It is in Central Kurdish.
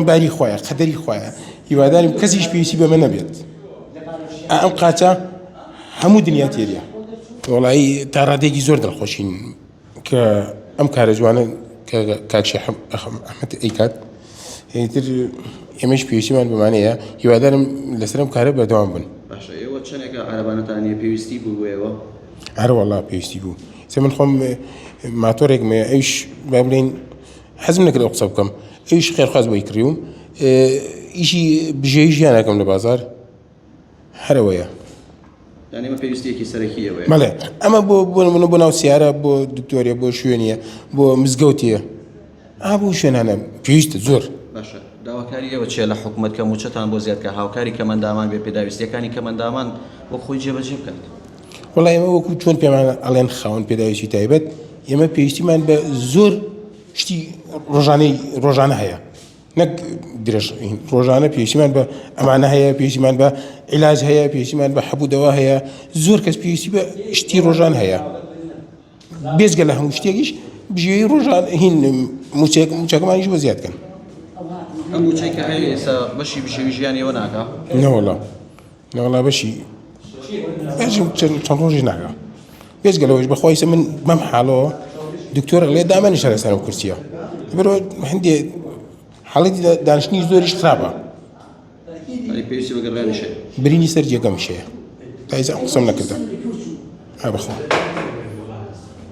باری خواه قدری خواه هیوادارم کەسیش پێویستی بە من نەبێت ئەم قاچە هەموو دنیا تێریە وەڵایی تا ڕادێکی زۆر دڵخۆشین کە ئەم کارە جوانە کە کاکشی ئەحمەد ئەیکات هیتر ئێمەش پێویستیمان بمانەیە هیوادارم لەسەر ئەم کارە بەردەوام بن. باشە ئێوە چەندێکە عەرەبانەتان پێویستی بوو ئێوە؟ هەر وەڵا پێویستی بوو سێ من خۆم ماتۆرێکمە ئەویش با بڵێن حەزم نەکرد ئەو قسە بکەم ئەویش خێرخواز بۆی کڕیوم ئیشی بژێوی ژیان ناکەم لە بازار هەرەوەیە یعنی ئەمە پێویستیەکی سەرەکیەوەیە. بەڵێ ئەمە بۆ ناو سیارە بۆ دکتۆریە بۆ شوێنیە بۆ مزگەوتیە بۆ شوێنانە پێویستە زۆر. باشە داواکاری ئێوە چیە لە حکوومەت کە موچەتان بۆ زیادکە هاوکاری کەمەندامان بێ پێداویستیەکانی کەمەندامان وە خۆی جێبەجێ بکات؟ وەڵای ئێمە وەکو چۆن پێمان ئەڵێن خاوەن پێداویستی تایبەت ئێمە پێویستیمان بە زۆر شتی ڕۆژانە هەیە نەک درێژ ڕۆژانە پێویستیمان بە ئەمانە هەیە پێویستیمان بە عیلاج هەیە پێویستیمان بە حەبوو دەوا هەیە زۆر کەس پێویستی بە شتی ڕۆژان هەیە بێزگە لە هەموو شتێکیش بژێوی ڕۆژان هین موچەکەمانیش بە زیادکەن. ئەم موچەی کە هەیە ئێستا بەشی بژێوی ژیانیەوە ناکا؟ نەوەڵا بەشی چەند ڕۆژی ناکە بێزگە لەوەش بەخوایسە من بەم حاڵەوە دکتۆرە لێ دامانی شە لەسەر ئەم کورسیە بەرەوە هەندێ حاڵەتی دانیشتنی زۆریش خراپە پێویستی بەگەڕانیشە برینی سەر جێگەم شەیە تا ئێستا قسەم نەکردە بەخۆ